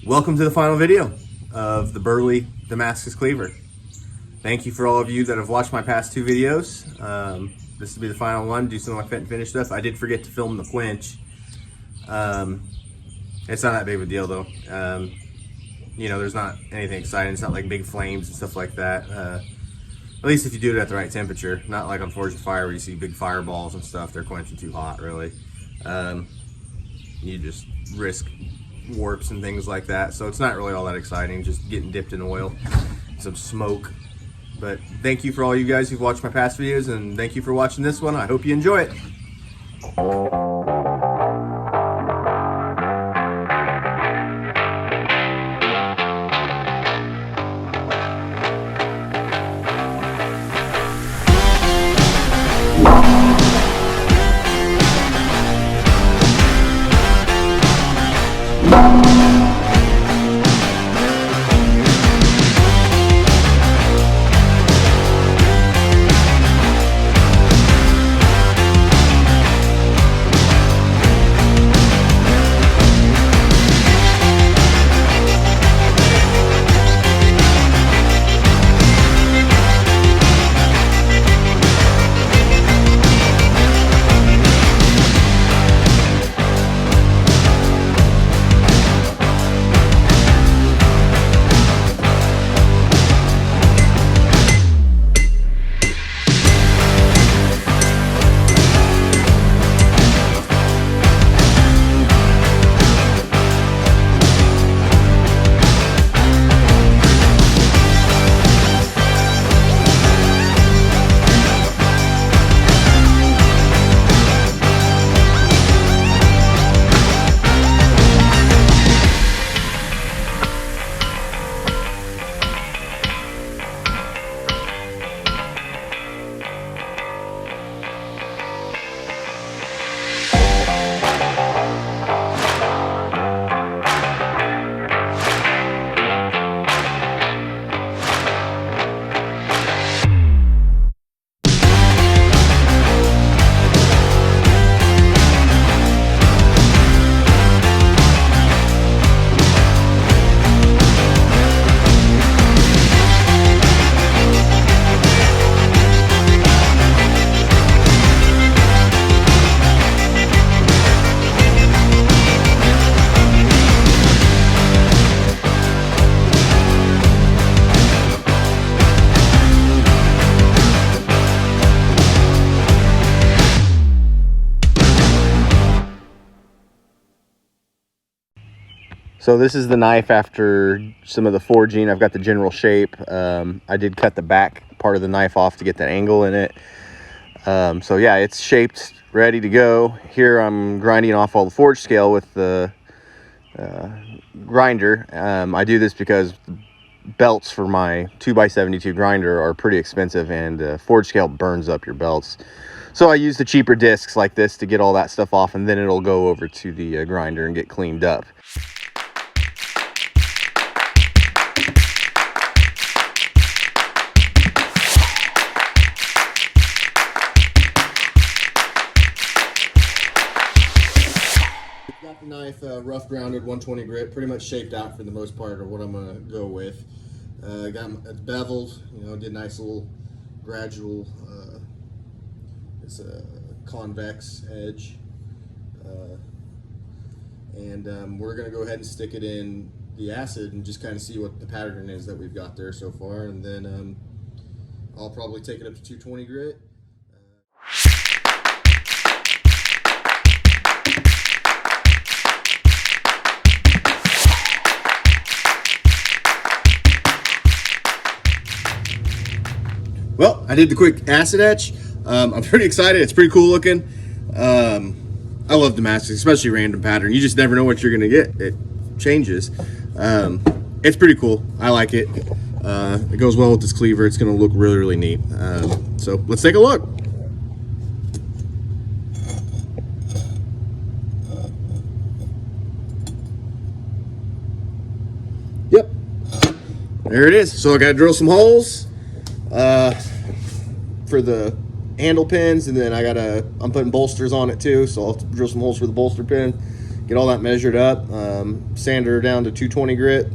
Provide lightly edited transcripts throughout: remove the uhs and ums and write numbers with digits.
Welcome to the final video of the Burley Damascus cleaver. Thank you for all of you that have watched my past two videos. This will be the final one, do some of my fit and finish stuff. I did forget to film the quench. It's not that big of a deal though. You know, there's not anything exciting. It's not like big flames and stuff like that. At least if you do it at the right temperature. Not like on Forge of Fire where you see big fireballs and stuff. They're quenching too hot, really. You just risk warps and things like that. So it's not really all that exciting. Just getting dipped in oil, some smoke. But thank you for all you guys who've watched my past videos, and thank you for watching this one. I hope you enjoy it. So this is the knife after some of the forging. I've got the general shape. I did cut the back part of the knife off to get that angle in it. So yeah, it's shaped, ready to go. Here I'm grinding off all the forge scale with the grinder. I do this because the belts for my 2x72 grinder are pretty expensive, and forge scale burns up your belts. So I use the cheaper discs like this to get all that stuff off, and then it'll go over to the grinder and get cleaned up. Got the knife rough grounded 120 grit, pretty much shaped out for the most part of what I'm gonna go with. It's beveled, you know, did nice little gradual, it's a convex edge, and we're gonna go ahead and stick it in the acid and just kind of see what the pattern is that we've got there so far, and then I'll probably take it up to 220 grit. Well, I did the quick acid etch. I'm pretty excited. It's pretty cool looking. I love Damascus, especially random pattern. You just never know what you're gonna get. It changes. It's pretty cool. I like it. It goes well with this cleaver. It's gonna look really, really neat. So let's take a look. Yep, there it is. So I gotta drill some holes for the handle pins, and then I'm putting bolsters on it too, so I'll drill some holes for the bolster pin, get all that measured up, sander down to 220 grit,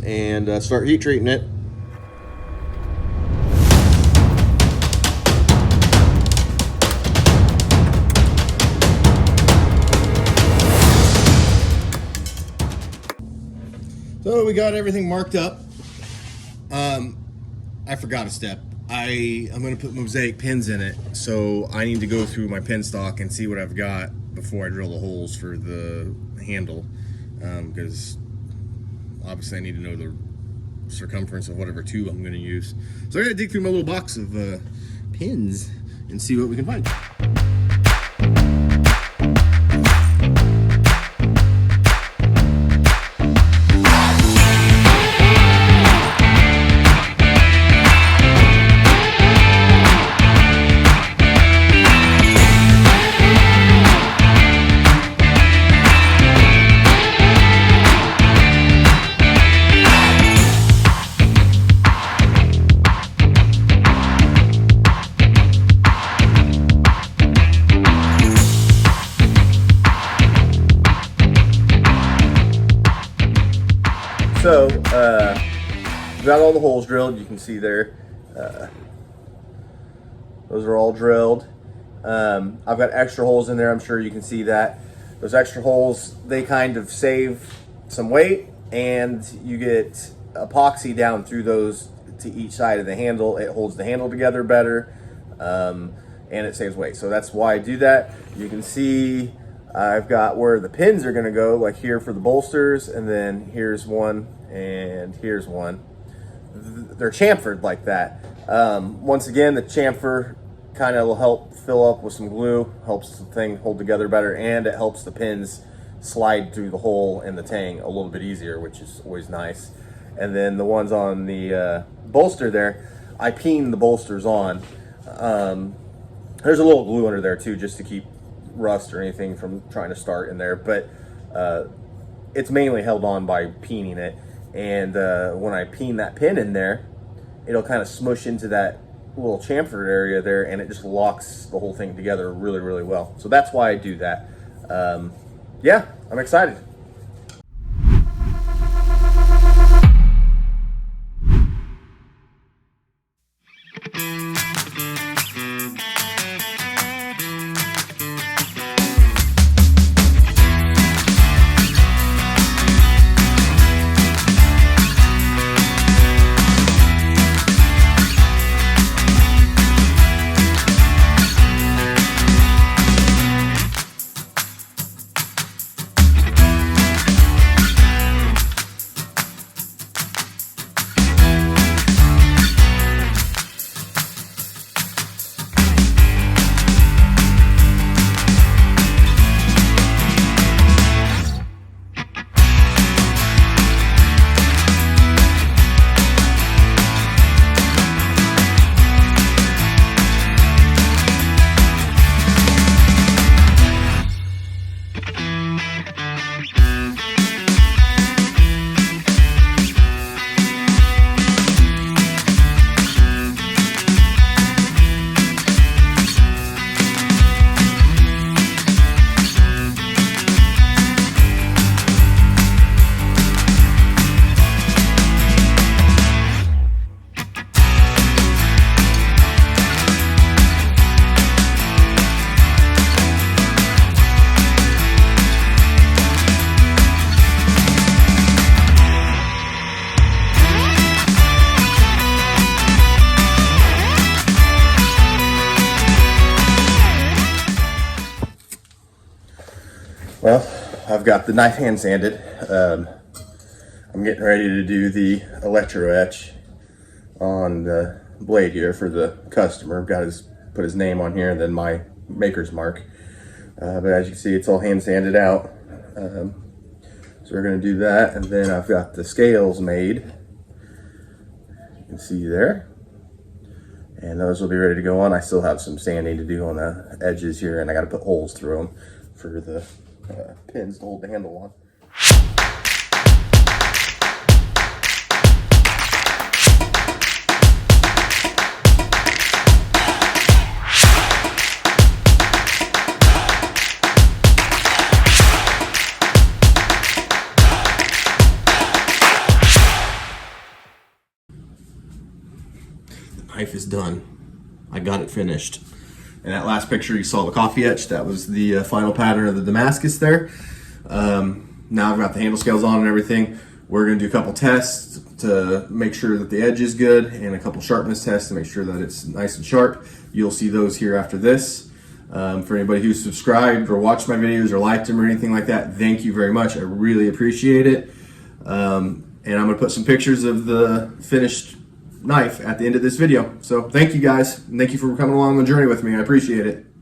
and start heat treating it. So we got everything marked up. I forgot a step. I'm going to put mosaic pins in it, so I need to go through my pin stock and see what I've got before I drill the holes for the handle, because obviously I need to know the circumference of whatever tube I'm going to use. So I got to dig through my little box of pins and see what we can find. So, got all the holes drilled. You can see there. Those are all drilled. I've got extra holes in there. I'm sure you can see that. Those extra holes, they kind of save some weight, and you get epoxy down through those to each side of the handle. It holds the handle together better, and it saves weight. So that's why I do that. You can see I've got where the pins are going to go, like here for the bolsters, and then here's one, and here's one. They're chamfered like that. Once again, the chamfer kind of will help fill up with some glue, helps the thing hold together better, and it helps the pins slide through the hole in the tang a little bit easier, which is always nice. And then the ones on the bolster there, I peen the bolsters on. There's a little glue under there too, just to keep rust or anything from trying to start in there, but it's mainly held on by peening it. And when I peen that pin in there, it'll kind of smush into that little chamfered area there, and it just locks the whole thing together really, really well. So that's why I do that. Yeah, I'm excited. Well, I've got the knife hand sanded. I'm getting ready to do the electro etch on the blade here for the customer. Put his name on here and then my maker's mark. But as you can see, it's all hand sanded out. So we're going to do that, and then I've got the scales made. You can see there. And those will be ready to go on. I still have some sanding to do on the edges here, and I got to put holes through them for the pins to hold the handle on. knife is done. I got it finished. And that last picture you saw the coffee etch, that was the final pattern of the Damascus there. Now I've got the handle scales on and everything. We're going to do a couple tests to make sure that the edge is good and a couple sharpness tests to make sure that it's nice and sharp. You'll see those here after this. For anybody who's subscribed or watched my videos or liked them or anything like that, thank you very much. I really appreciate it. And I'm going to put some pictures of the finished knife at the end of this video. So thank you guys. And thank you for coming along on the journey with me. I appreciate it.